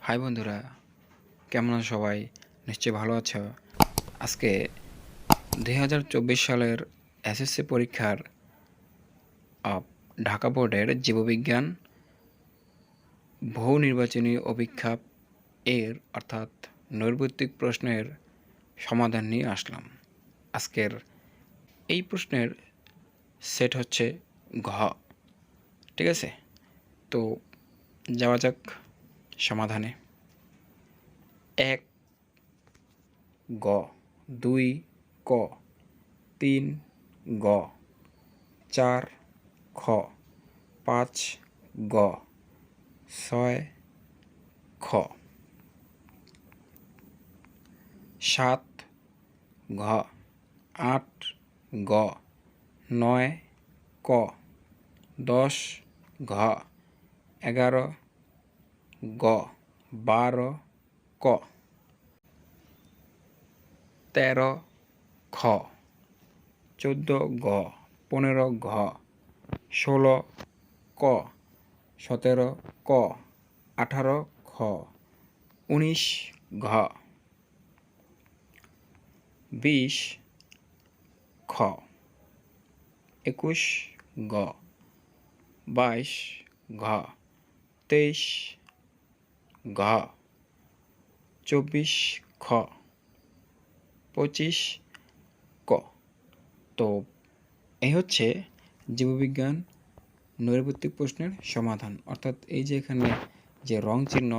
High বন্ধুরা, কেমন আছো সবাই? নিশ্চয়ই ভালো আছো। আজকে 2024 সালের এসএসসি পরীক্ষার ঢাকা বোর্ডের জীববিজ্ঞান বহু নির্বাচনী অভিক্ষাপ এর অর্থাৎ নৈর্ব্যক্তিক প্রশ্নের সমাধান নিয়ে আসলাম। আজকের এই প্রশ্নের সেট হচ্ছে ঘ। ঠিক আছে, তো যাওয়া যাক সমাধানে। 1 গ, 2 ক, 3 গ, 4 খ, 5 গ, 6 খ, 7 ঘ, 8 গ, 9 ক, 10 ঘ, 11 গ, 12 ক, 13 খ, 14 গ, 15 ঘ, 16 ক, 17 ক, 18 খ, 19 ঘ, 20 খ, 21 গ, 22 ঘ, 23 ঘ, 24 খ, 25 ক। তো এই হচ্ছে জীববিজ্ঞান নৈর্ব্যক্তিক প্রশ্নের সমাধান। অর্থাৎ এই যে এখানে যে রং চিহ্ন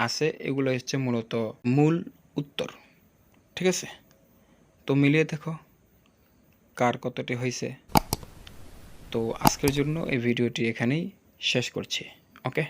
আছে এগুলো হচ্ছে মূলত মূল উত্তর। ঠিক আছে, তো মিলিয়ে দেখো কার কতটি হয়েছে। তো আজকের জন্য এই ভিডিওটি এখানেই শেষ করছি। ওকে।